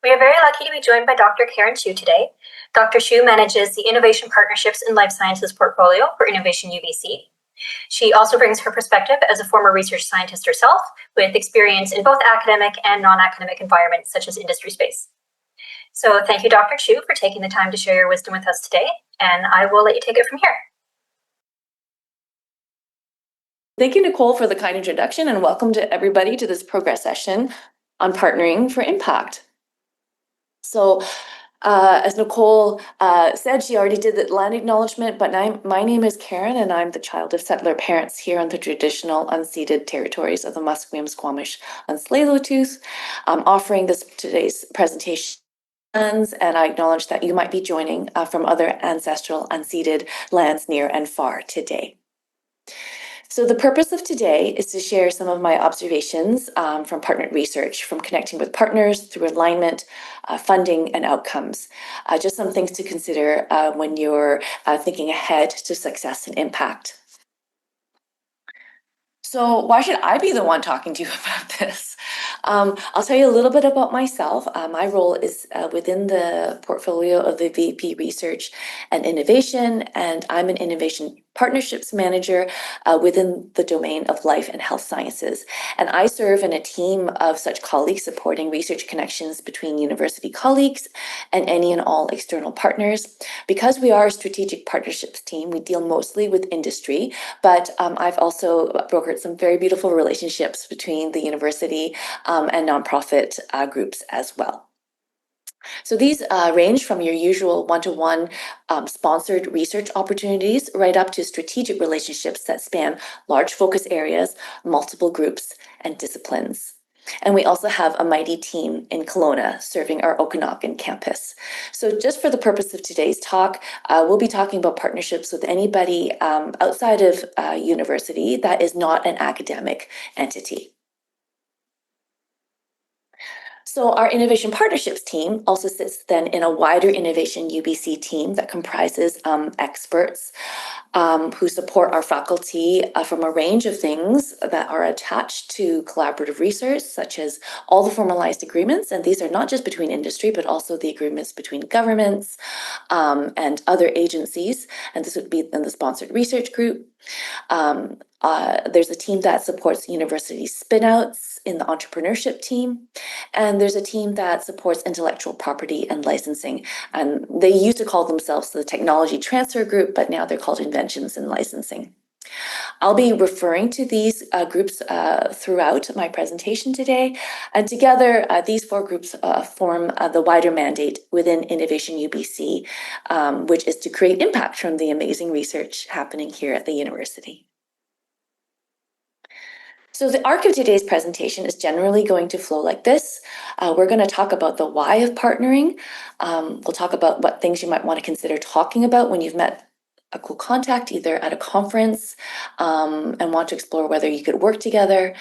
We are very lucky to be joined by Dr. Karen Chu today. Dr. Chu manages the Innovation Partnerships in Life Sciences portfolio for Innovation UBC. She also brings her perspective as a former research scientist herself, with experience in both academic and non-academic environments such as industry space. So thank you, Dr. Chu, for taking the time to share your wisdom with us today, and I will let you take it from here. Thank you, Nicole, for the kind introduction, and welcome to everybody to this progress session on partnering for impact. So, as Nicole said, she already did the land acknowledgement, but my name is Karen, and I'm the child of settler parents here on the traditional unceded territories of the Musqueam, Squamish, and Tsleil-Waututh. I'm offering today's presentation, and I acknowledge that you might be joining from other ancestral unceded lands near and far today. So the purpose of today is to share some of my observations from partnered research, from connecting with partners through alignment, funding, and outcomes. Just some things to consider when you're thinking ahead to success and impact. So why should I be the one talking to you about this? I'll tell you a little bit about myself. My role is within the portfolio of the VP Research and Innovation, and I'm an Innovation Partnerships Manager within the domain of life and health sciences. And I serve in a team of such colleagues supporting research connections between university colleagues and any and all external partners. Because we are a strategic partnerships team, we deal mostly with industry, but I've also brokered some very beautiful relationships between the university and nonprofit groups as well. So these range from your usual one-to-one sponsored research opportunities right up to strategic relationships that span large focus areas, multiple groups, and disciplines. And we also have a mighty team in Kelowna serving our Okanagan campus. So just for the purpose of today's talk, we'll be talking about partnerships with anybody outside of university that is not an academic entity. So our Innovation Partnerships team also sits then in a wider Innovation UBC team that comprises experts who support our faculty from a range of things that are attached to collaborative research, such as all the formalized agreements. And these are not just between industry, but also the agreements between governments and other agencies. And this would be in the sponsored research group. There's a team that supports university spinouts in the entrepreneurship team. And there's a team that supports intellectual property and licensing. And they used to call themselves the technology transfer group, but now they're called inventions and licensing. I'll be referring to these groups throughout my presentation today. And together, these four groups form the wider mandate within Innovation UBC, which is to create impact from the amazing research happening here at the university. So the arc of today's presentation is generally going to flow like this. We're going to talk about the why of partnering. We'll talk about what things you might want to consider talking about when you've met a cool contact, either at a conference, and want to explore whether you could work together.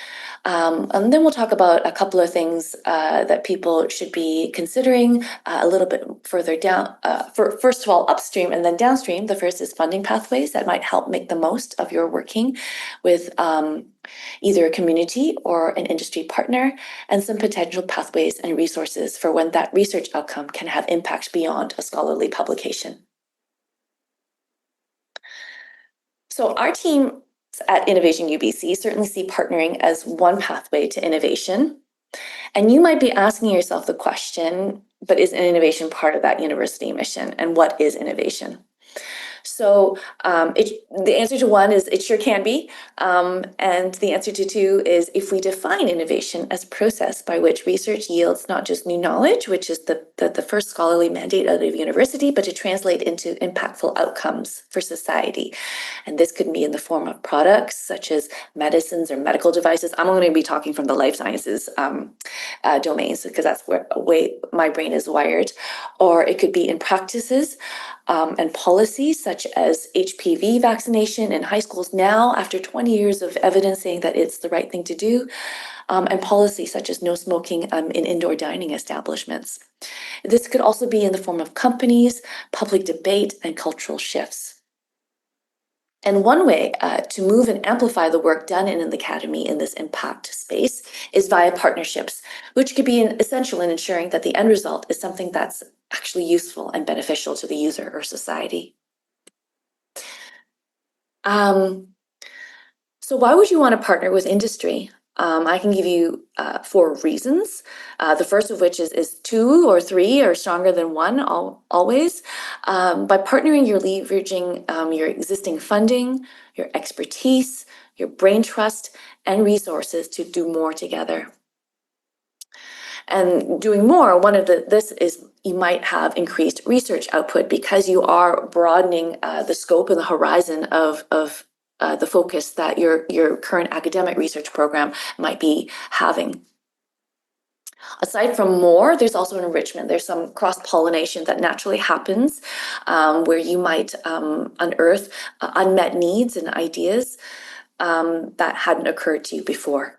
And then we'll talk about a couple of things that people should be considering a little bit further down, first of all, upstream and then downstream. The first is funding pathways that might help make the most of your working with either a community or an industry partner, and some potential pathways and resources for when that research outcome can have impact beyond a scholarly publication. So our team at Innovation UBC certainly see partnering as one pathway to innovation. And you might be asking yourself the question, but is innovation part of that university mission? And what is innovation? So the answer to one is it sure can be. And the answer to two is if we define innovation as a process by which research yields not just new knowledge, which is the first scholarly mandate out of university, but to translate into impactful outcomes for society. And this could be in the form of products such as medicines or medical devices. I'm going to be talking from the life sciences domains because that's where way my brain is wired. Or it could be in practices and policies such as HPV vaccination in high schools now, after 20 years of evidence saying that it's the right thing to do, and policies such as no smoking in indoor dining establishments. This could also be in the form of companies, public debate, and cultural shifts. And one way to move and amplify the work done in the academy in this impact space is via partnerships, which could be essential in ensuring that the end result is something that's actually useful and beneficial to the user or society. So why would you want to partner with industry? I can give you 4 reasons. The first of which is 2 or 3 are stronger than 1 always. By partnering, you're leveraging your existing funding, your expertise, your brain trust, and resources to do more together. And doing more, this is you might have increased research output because you are broadening the scope and the horizon of the focus that your current academic research program might be having. Aside from more, there's also an enrichment. There's some cross-pollination that naturally happens where you might unearth unmet needs and ideas that hadn't occurred to you before.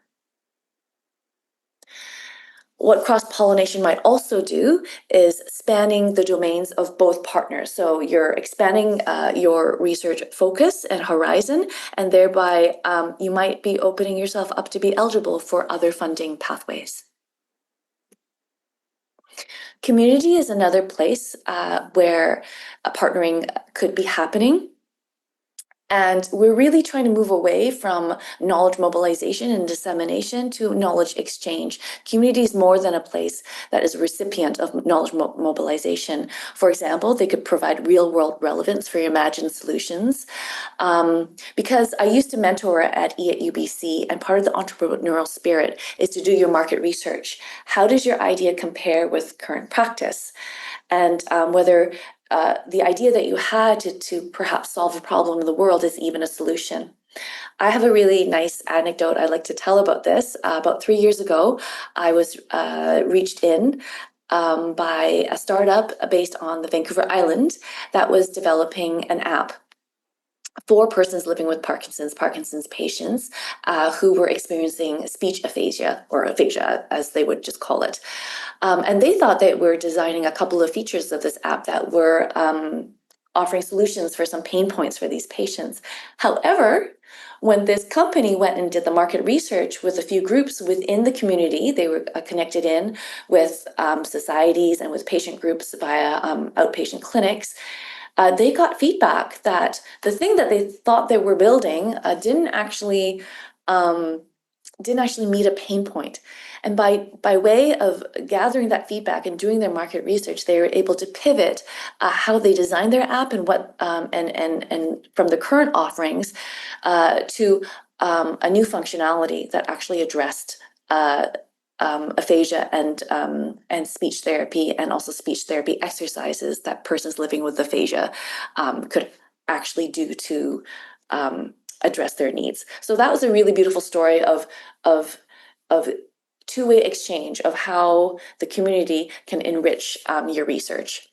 What cross-pollination might also do is spanning the domains of both partners. So you're expanding your research focus and horizon, and thereby you might be opening yourself up to be eligible for other funding pathways. Community is another place where partnering could be happening. And we're really trying to move away from knowledge mobilization and dissemination to knowledge exchange. Community is more than a place that is a recipient of knowledge mobilization. For example, they could provide real-world relevance for your imagined solutions. Because I used to mentor at UBC, and part of the entrepreneurial spirit is to do your market research. How does your idea compare with current practice? And whether the idea that you had to perhaps solve a problem in the world is even a solution. I have a really nice anecdote I'd like to tell about this. About 3 years ago, I was reached in by a startup based on the Vancouver Island that was developing an app for persons living with Parkinson's patients who were experiencing speech aphasia, or aphasia as they would just call it. And they thought they were designing a couple of features of this app that were offering solutions for some pain points for these patients. However, when this company went and did the market research with a few groups within the community, they were connected in with societies and with patient groups via outpatient clinics. They got feedback that the thing that they thought they were building didn't actually meet a pain point. And by way of gathering that feedback and doing their market research, they were able to pivot how they designed their app and what and from the current offerings to a new functionality that actually addressed aphasia and speech therapy, and also speech therapy exercises that persons living with aphasia could actually do to address their needs. So that was a really beautiful story of two-way exchange of how the community can enrich your research.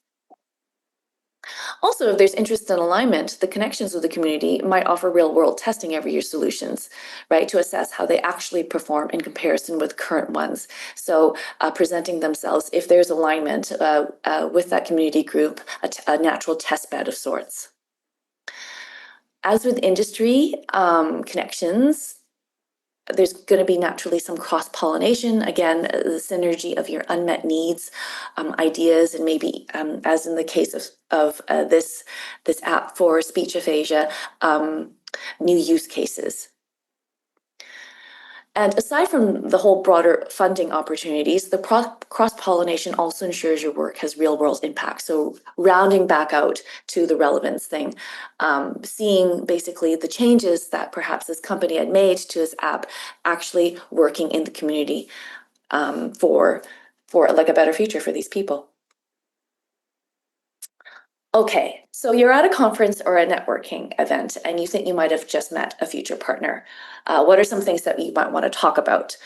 Also, if there's interest and alignment, the connections with the community might offer real-world testing of your solutions, right, to assess how they actually perform in comparison with current ones. So presenting themselves, if there's alignment with that community group, a natural test bed of sorts. As with industry connections, there's going to be naturally some cross-pollination. Again, the synergy of your unmet needs, ideas, and maybe, as in the case of this app for speech aphasia, new use cases. And aside from the whole broader funding opportunities, the cross-pollination also ensures your work has real-world impact. So rounding back out to the relevance thing, seeing basically the changes that perhaps this company had made to this app actually working in the community for like a better future for these people. Okay, so you're at a conference or a networking event and you think you might have just met a future partner. What are some things that you might want to talk about?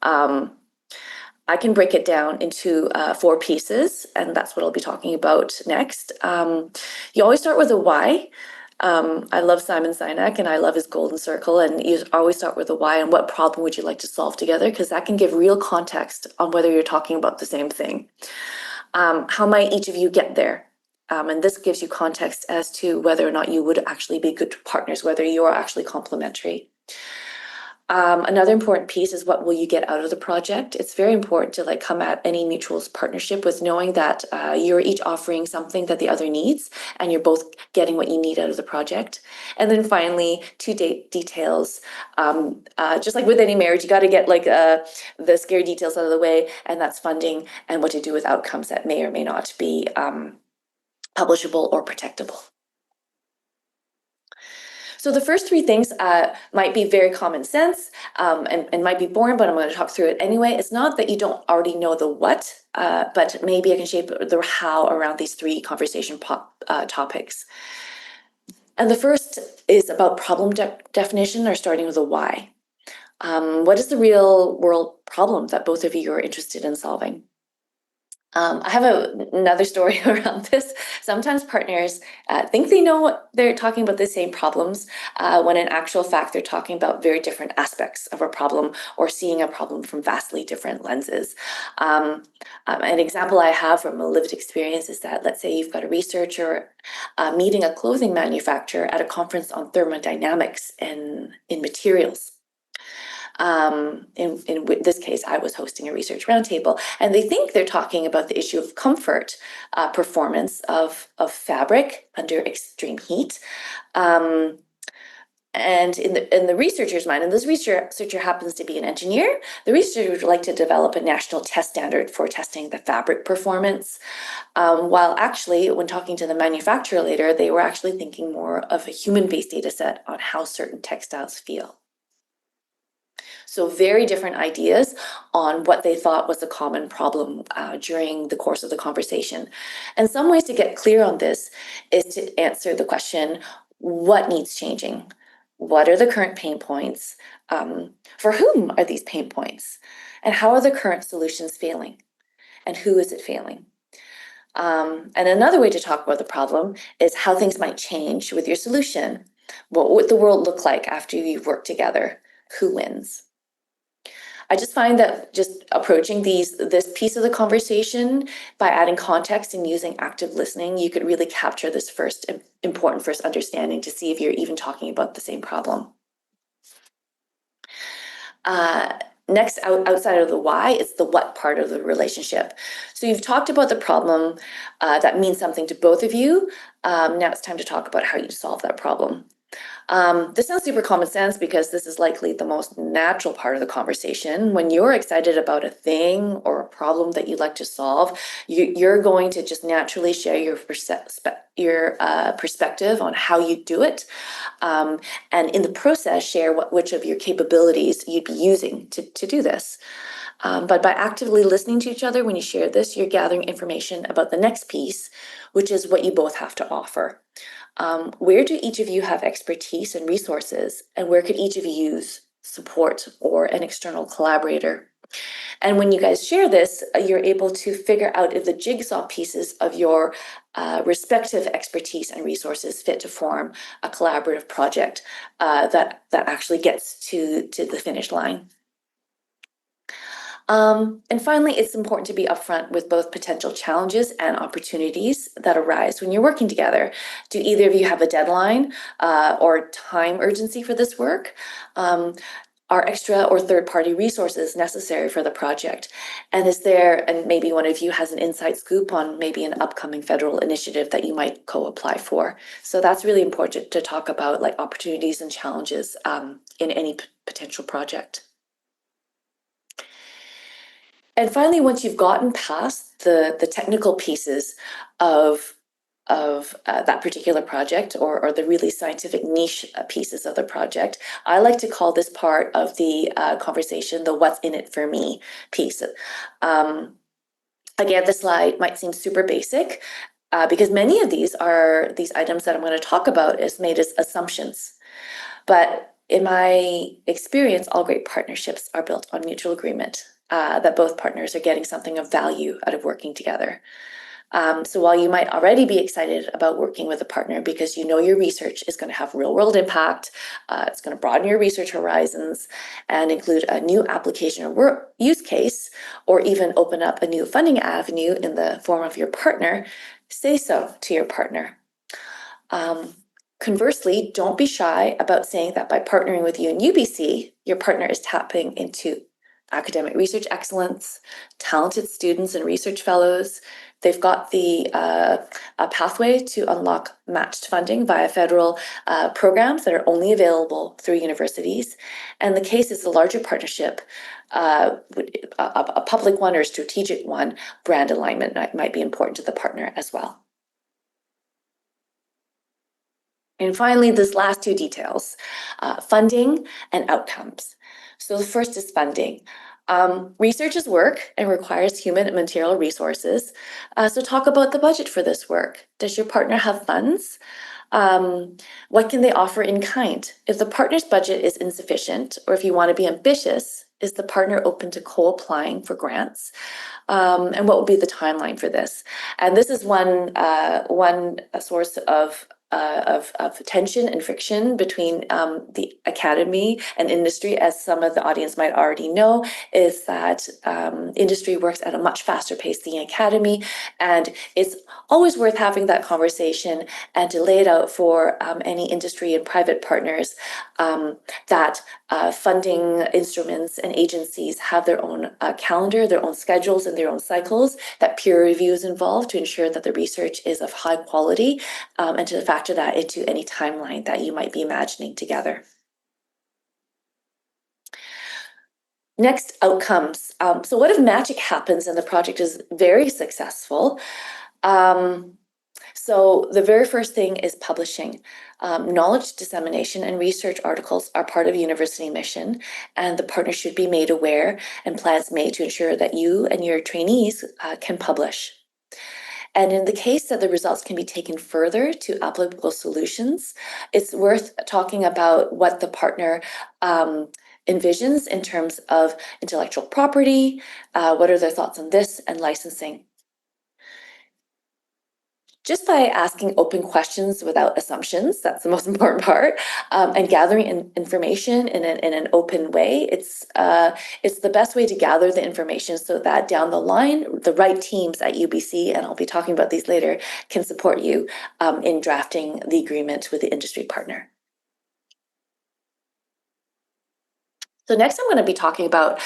I can break it down into 4 pieces, and that's what I'll be talking about next. You always start with a why. I love Simon Sinek and I love his golden circle, and you always start with a why and what problem would you like to solve together, because that can give real context on whether you're talking about the same thing. How might each of you get there? And this gives you context as to whether or not you would actually be good partners, whether you are actually complementary. Another important piece is what will you get out of the project. It's very important to come at any mutual partnership with knowing that you're each offering something that the other needs, and you're both getting what you need out of the project. And then finally, two details. Just like with any marriage, you got to get the scary details out of the way, and that's funding and what to do with outcomes that may or may not be publishable or protectable. So the first three things might be very common sense and might be boring, but I'm going to talk through it anyway. It's not that you don't already know the what, but maybe I can shape the how around these three conversation topics. And the first is about problem definition, or starting with a why. What is the real world problem that both of you are interested in solving? I have another story around this. Sometimes partners think they know they're talking about the same problems when in actual fact they're talking about very different aspects of a problem, or seeing a problem from vastly different lenses. An example I have from a lived experience is that, let's say you've got a researcher meeting a clothing manufacturer at a conference on thermodynamics in materials. In this case, I was hosting a research roundtable, and they think they're talking about the issue of comfort, performance of fabric under extreme heat. And in the researcher's mind, and this researcher happens to be an engineer, the researcher would like to develop a national test standard for testing the fabric performance. While actually, when talking to the manufacturer later, they were actually thinking more of a human-based data set on how certain textiles feel. So very different ideas on what they thought was a common problem during the course of the conversation. And some ways to get clear on this is to answer the question, what needs changing? What are the current pain points? For whom are these pain points? And how are the current solutions failing? And who is it failing? And another way to talk about the problem is how things might change with your solution. What would the world look like after you've worked together? Who wins? I just find that just approaching this piece of the conversation by adding context and using active listening, you could really capture this important first understanding to see if you're even talking about the same problem. Next, outside of the why, it's the what part of the relationship. So you've talked about the problem that means something to both of you. Now it's time to talk about how you solve that problem. This sounds super common sense because this is likely the most natural part of the conversation. When you're excited about a thing or a problem that you'd like to solve, you're going to just naturally share your perspective on how you do it, and in the process share which of your capabilities you'd be using to do this. But by actively listening to each other when you share this, you're gathering information about the next piece, which is what you both have to offer. Where do each of you have expertise and resources, and where could each of you use support or an external collaborator? And when you guys share this, you're able to figure out if the jigsaw pieces of your respective expertise and resources fit to form a collaborative project that actually gets to the finish line. And finally, it's important to be upfront with both potential challenges and opportunities that arise when you're working together. Do either of you have a deadline or time urgency for this work? Are extra or third-party resources necessary for the project? And and maybe one of you has an inside scoop on maybe an upcoming federal initiative that you might co-apply for. So that's really important to talk about, like opportunities and challenges in any potential project. And finally, once you've gotten past the technical pieces of that particular project, or the really scientific niche pieces of the project, I like to call this part of the conversation the what's in it for me piece. Again, the slide might seem super basic because many of these items that I'm going to talk about is made as assumptions. But in my experience, all great partnerships are built on mutual agreement that both partners are getting something of value out of working together. So while you might already be excited about working with a partner because you know your research is going to have real world impact, it's going to broaden your research horizons and include a new application or use case, or even open up a new funding avenue in the form of your partner, say so to your partner. Conversely, don't be shy about saying that by partnering with you in UBC, your partner is tapping into academic research excellence, talented students and research fellows. They've got the a pathway to unlock matched funding via federal programs that are only available through universities. And the case is a larger partnership, a public one or a strategic one. Brand alignment might be important to the partner as well. And finally, this last two details, funding and outcomes. So the first is funding. Research is work and requires human and material resources. So talk about the budget for this work. Does your partner have funds? What can they offer in kind? If the partner's budget is insufficient, or if you want to be ambitious, is the partner open to co-applying for grants? And what would be the timeline for this? And this is one source of tension and friction between the academy and industry, as some of the audience might already know, is that industry works at a much faster pace than the academy, and it's always worth having that conversation and to lay it out for any industry and private partners that funding instruments and agencies have their own calendar, their own schedules, and their own cycles, that peer review is involved to ensure that the research is of high quality, and to factor that into any timeline that you might be imagining together. Next, outcomes. So what if magic happens and the project is very successful? So the very first thing is publishing. Knowledge dissemination and research articles are part of university mission, and the partner should be made aware and plans made to ensure that you and your trainees can publish. And in the case that the results can be taken further to applicable solutions, it's worth talking about what the partner envisions in terms of intellectual property, what are their thoughts on this, and licensing. Just by asking open questions without assumptions, that's the most important part, and gathering information in an open way, it's the best way to gather the information so that down the line, the right teams at UBC, and I'll be talking about these later, can support you in drafting the agreement with the industry partner. So next I'm going to be talking about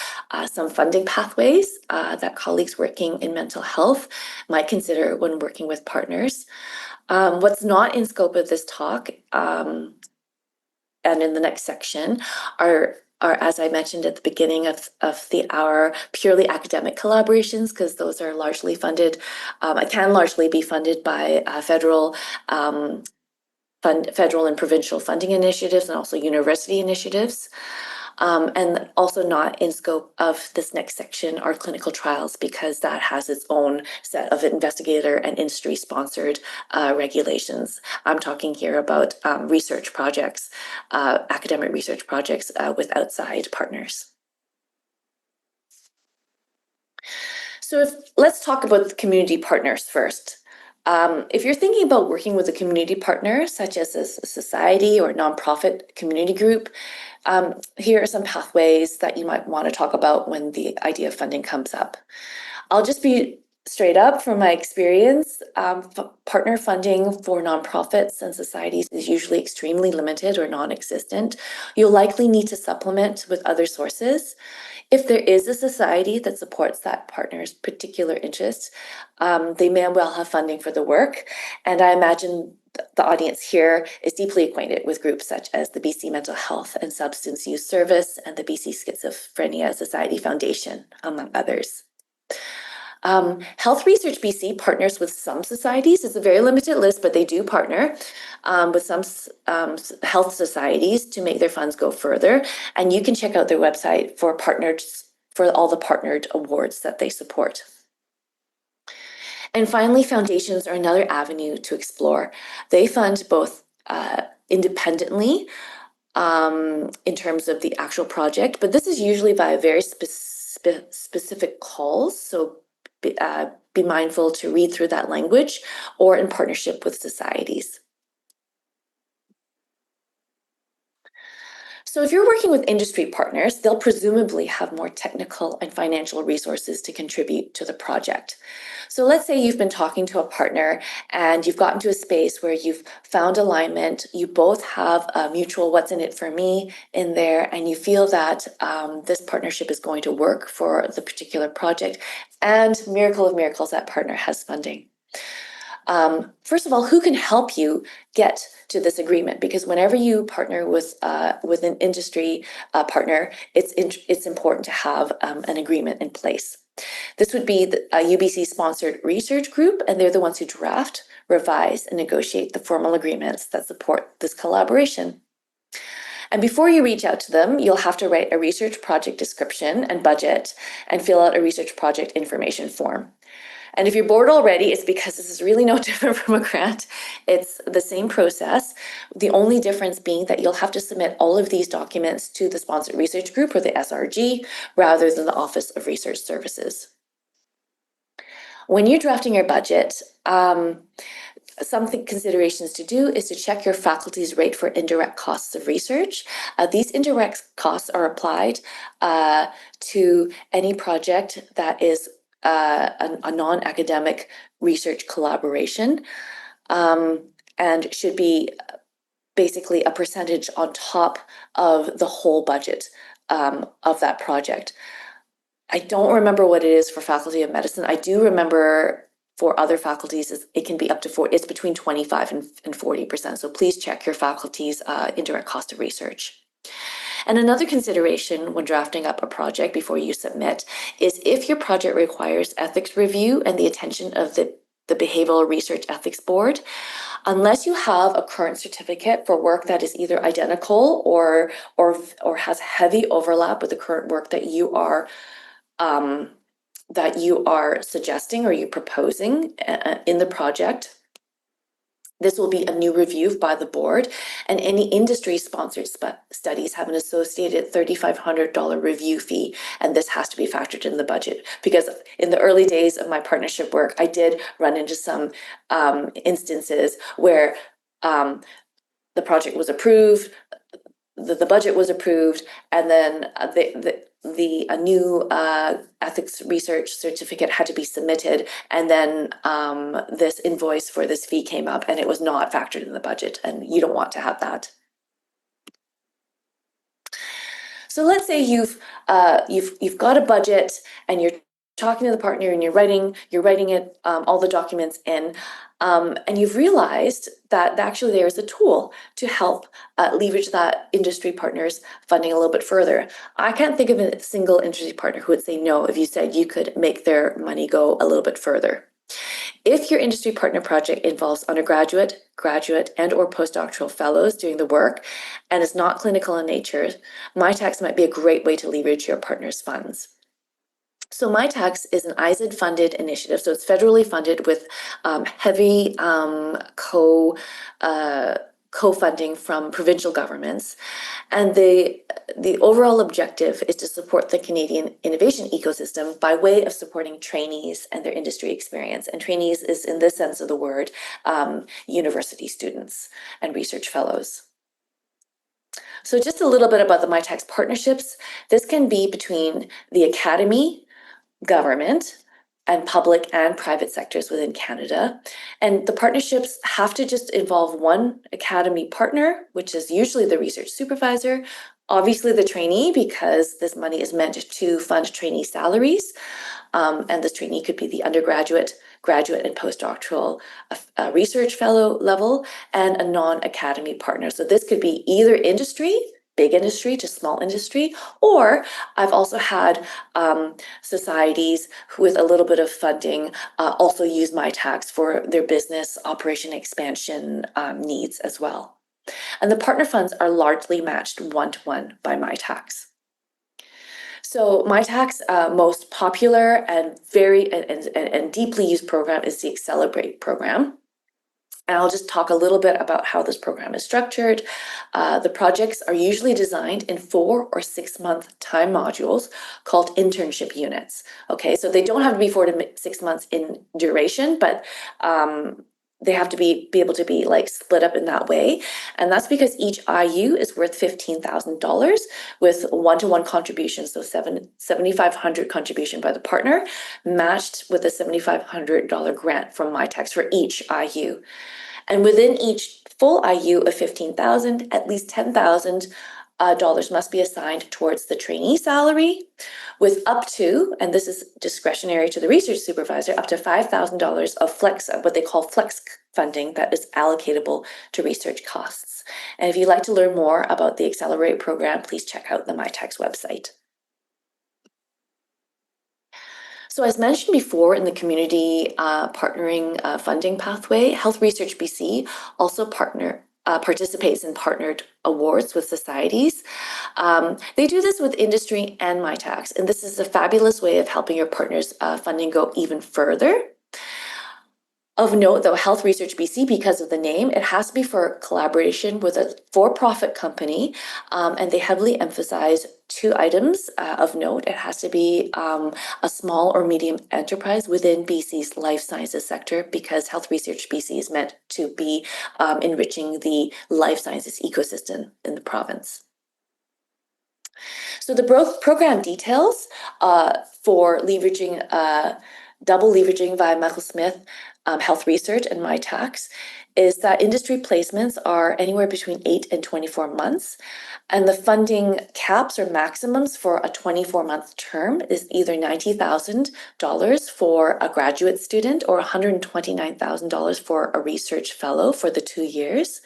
some funding pathways that colleagues working in mental health might consider when working with partners. What's not in scope of this talk and in the next section are as I mentioned at the beginning of the hour, purely academic collaborations, because those are largely funded, can largely be funded by federal and provincial funding initiatives and also university initiatives. And also not in scope of this next section are clinical trials, because that has its own set of investigator and industry sponsored regulations. I'm talking here about research projects, academic research projects with outside partners. So let's talk about the community partners first. If you're thinking about working with a community partner, such as a society or nonprofit community group, here are some pathways that you might want to talk about when the idea of funding comes up. I'll just be straight up from my experience. Partner funding for nonprofits and societies is usually extremely limited or non-existent. You'll likely need to supplement with other sources. If there is a society that supports that partner's particular interests, they may well have funding for the work. And I imagine the audience here is deeply acquainted with groups such as the BC Mental Health and Substance Use Service and the BC Schizophrenia Society Foundation, among others. Health Research BC partners with some societies. It's a very limited list, but they do partner with some health societies to make their funds go further. And you can check out their website for all the partnered awards that they support. And finally, foundations are another avenue to explore. They fund both independently in terms of the actual project, but this is usually via very specific calls. So be mindful to read through that language or in partnership with societies. So if you're working with industry partners, they'll presumably have more technical and financial resources to contribute to the project. So let's say you've been talking to a partner and you've gotten to a space where you've found alignment, you both have a mutual what's in it for me in there, and you feel that this partnership is going to work for the particular project, and miracle of miracles, that partner has funding. First of all, who can help you get to this agreement? Because whenever you partner with an industry partner, it's important to have an agreement in place. This would be the UBC-sponsored research group, and they're the ones who draft, revise, and negotiate the formal agreements that support this collaboration. And before you reach out to them, you'll have to write a research project description and budget and fill out a research project information form. And if you're bored already, it's because this is really no different from a grant. It's the same process. The only difference being that you'll have to submit all of these documents to the sponsored research group, or the SRG, rather than the Office of Research Services. When you're drafting your budget, some considerations to do is to check your faculty's rate for indirect costs of research. These indirect costs are applied to any project that is a non-academic research collaboration, and should be basically a percentage on top of the whole budget of that project. I don't remember what it is for Faculty of Medicine. I do remember for other faculties, it can be up to it's between 25 and 40%. So please check your faculty's indirect cost of research. And another consideration when drafting up a project before you submit is if your project requires ethics review and the attention of the Behavioral Research Ethics Board, unless you have a current certificate for work that is either identical or has heavy overlap with the current work that you are suggesting or you're proposing in the project, this will be a new review by the board, and any industry-sponsored studies have an associated $3,500 review fee, and this has to be factored in the budget. Because in the early days of my partnership work, I did run into some instances where the project was approved, the budget was approved, and then a new ethics research certificate had to be submitted, and then this invoice for this fee came up and it was not factored in the budget, and you don't want to have that. So let's say you've got a budget and you're talking to the partner and you're writing it all the documents in, and you've realized that actually there's a tool to help leverage that industry partner's funding a little bit further. I can't think of a single industry partner who would say no if you said you could make their money go a little bit further. If your industry partner project involves undergraduate, graduate, and or postdoctoral fellows doing the work and is not clinical in nature, MyTax might be a great way to leverage your partner's funds. So MyTax is an ISID-funded initiative, so it's federally funded with heavy co-funding from provincial governments, and the overall objective is to support the Canadian innovation ecosystem by way of supporting trainees and their industry experience. And trainees is, in this sense of the word, university students and research fellows. So just a little bit about the MyTax partnerships. This can be between the academy, government, and public and private sectors within Canada. And the partnerships have to just involve one academy partner, which is usually the research supervisor, obviously the trainee, because this money is meant to fund trainee salaries. And this trainee could be the undergraduate, graduate, and postdoctoral research fellow level, and a non-academy partner. So this could be either industry, big industry to small industry, or I've also had societies with a little bit of funding also use MyTax for their business operation expansion needs as well. And the partner funds are largely matched one-to-one by MyTax. So MyTax most popular and very and deeply used program is the Accelerate program. And I'll just talk a little bit about how this program is structured. The projects are usually designed in 4 or 6 month time modules called internship units. Okay, so they don't have to be 4 to 6 months in duration, but they have to be able to be like split up in that way. And that's because each IU is worth $15,000 with one-to-one contributions, so $7,500 contribution by the partner, matched with a $7,500 grant from my tax for each IU. And within each full IU of 15,000, at least $10,000 must be assigned towards the trainee salary, with up to, and this is discretionary to the research supervisor, up to $5,000 of flex, what they call flex funding that is allocatable to research costs. And if you'd like to learn more about the Accelerate program, please check out the MyTax website. So as mentioned before in the community partnering funding pathway, Health Research BC also participates in partnered awards with societies. They do this with industry and MyTax, and this is a fabulous way of helping your partners' funding go even further. Of note, though, Health Research BC, because of the name, it has to be for collaboration with a for-profit company, and they heavily emphasize 2 items of note. It has to be a small or medium enterprise within BC's life sciences sector, because Health Research BC is meant to be enriching the life sciences ecosystem in the province. So the program details for leveraging double leveraging via Michael Smith Health Research and MyTax is that industry placements are anywhere between 8 and 24 months. And the funding caps or maximums for a 24-month term is either $90,000 for a graduate student or $129,000 for a research fellow for the 2 years,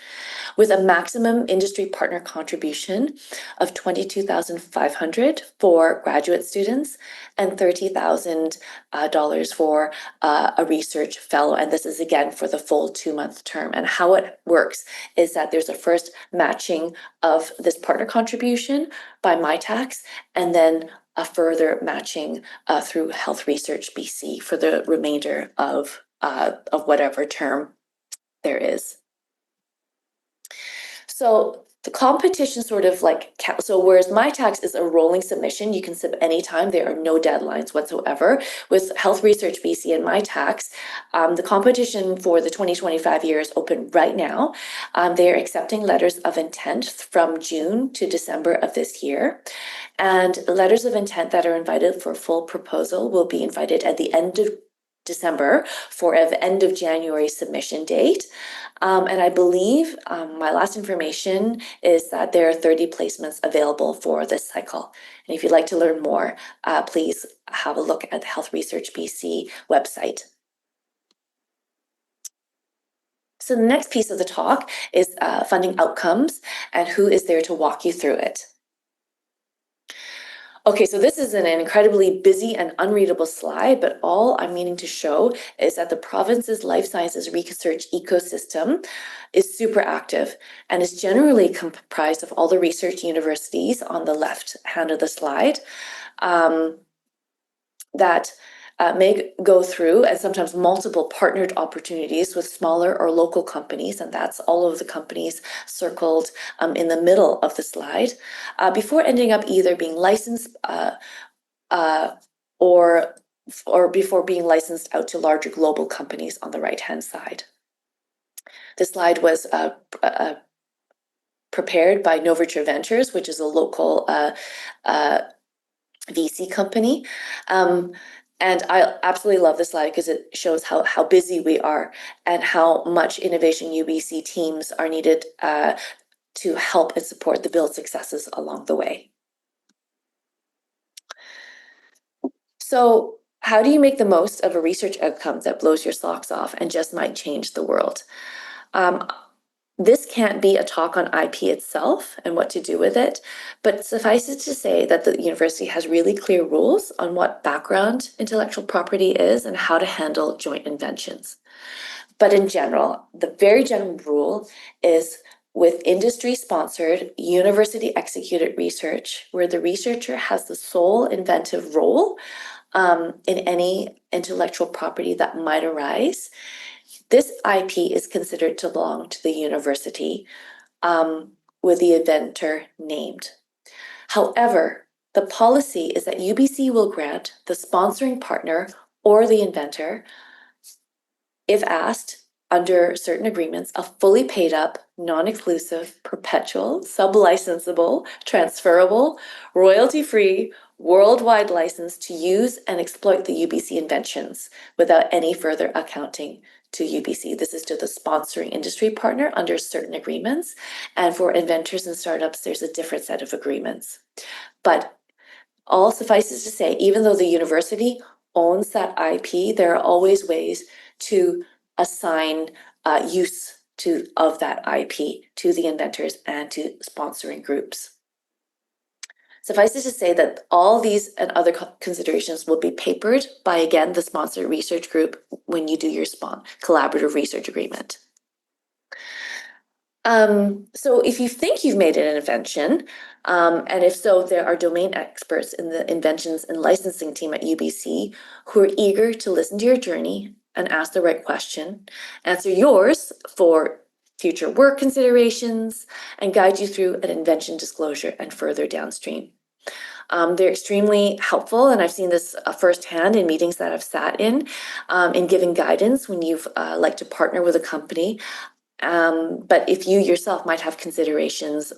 with a maximum industry partner contribution of $22,500 for graduate students and $30,000 for a research fellow. And this is again for the full 2-month term. And how it works is that there's a first matching of this partner contribution by MyTax, and then a further matching through Health Research BC for the remainder of whatever term there is. So the competition sort of like, so whereas MyTax is a rolling submission, you can submit anytime, there are no deadlines whatsoever. With Health Research BC and MyTax, the competition for the 2025 year is open right now. They are accepting letters of intent from June to December of this year. And letters of intent that are invited for full proposal will be invited at the end of December for an end of January submission date. And I believe my last information is that there are 30 placements available for this cycle. And if you'd like to learn more, please have a look at the Health Research BC website. So the next piece of the talk is funding outcomes and who is there to walk you through it. Okay, so this is an incredibly busy and unreadable slide, but all I'm meaning to show is that the province's life sciences research ecosystem is super active and is generally comprised of all the research universities on the left hand of the slide that may go through, and sometimes multiple partnered opportunities with smaller or local companies, and that's all of the companies circled in the middle of the slide, before ending up either being licensed or before being licensed out to larger global companies on the right-hand side. This slide was prepared by Novature Ventures, which is a local VC company. And I absolutely love this slide because it shows how busy we are and how much Innovation UBC teams are needed to help and support the build successes along the way. So how do you make the most of a research outcome that blows your socks off and just might change the world? This can't be a talk on IP itself and what to do with it, but suffice it to say that the university has really clear rules on what background intellectual property is and how to handle joint inventions. But in general, the very general rule is with industry-sponsored, university-executed research, where the researcher has the sole inventive role in any intellectual property that might arise, this IP is considered to belong to the university with the inventor named. However, the policy is that UBC will grant the sponsoring partner or the inventor, if asked, under certain agreements, a fully paid up, non-exclusive, perpetual, sub-licensable, transferable, royalty-free, worldwide license to use and exploit the UBC inventions without any further accounting to UBC. This is to the sponsoring industry partner under certain agreements. And for inventors and startups, there's a different set of agreements. But all suffices to say, even though the university owns that IP, there are always ways to assign use of that IP to the inventors and to sponsoring groups. Suffices to say that all these and other considerations will be papered by, again, the sponsored research group when you do your collaborative research agreement. So if you think you've made an invention, and if so, there are domain experts in the inventions and licensing team at UBC who are eager to listen to your journey and ask the right question, answer yours for future work considerations, and guide you through an invention disclosure and further downstream. They're extremely helpful, and I've seen this firsthand in meetings that I've sat in giving guidance when you've like to partner with a company. But if you yourself might have considerations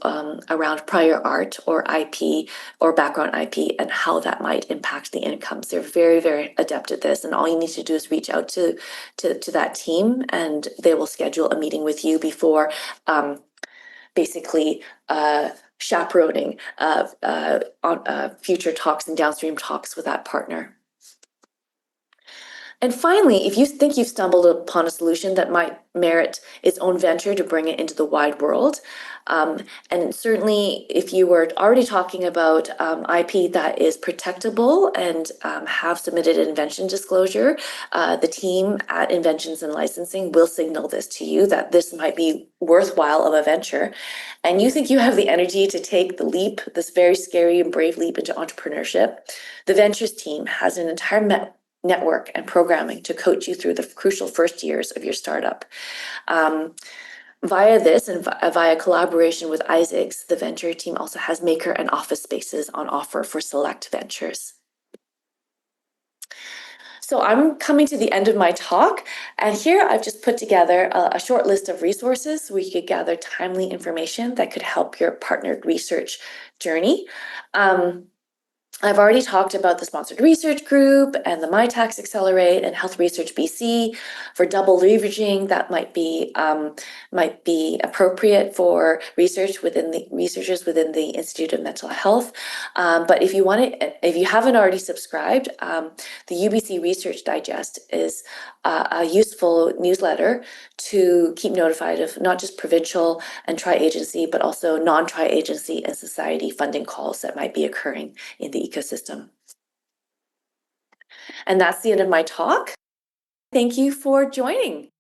around prior art or IP or background IP and how that might impact the incomes, they're very, very adept at this. And all you need to do is reach out to that team, and they will schedule a meeting with you before basically chaperoning on future talks and downstream talks with that partner. And finally, if you think you've stumbled upon a solution that might merit its own venture to bring it into the wide world, and certainly if you were already talking about IP that is protectable and have submitted an invention disclosure, the team at Inventions and Licensing will signal this to you that this might be worthwhile of a venture. And you think you have the energy to take the leap, this very scary and brave leap into entrepreneurship, the ventures team has an entire network and programming to coach you through the crucial first years of your startup. Via this and via collaboration with Isaacs, the venture team also has maker and office spaces on offer for select ventures. So I'm coming to the end of my talk, and here I've just put together a short list of resources where you could gather timely information that could help your partnered research journey. I've already talked about the sponsored research group and the MyTax Accelerate and Health Research BC. For double leveraging, that might be appropriate for researchers within the Institute of Mental Health. But if you haven't already subscribed, the UBC Research Digest is a useful newsletter to keep notified of not just provincial and tri-agency, but also non-tri-agency and society funding calls that might be occurring in the ecosystem. And that's the end of my talk. Thank you for joining.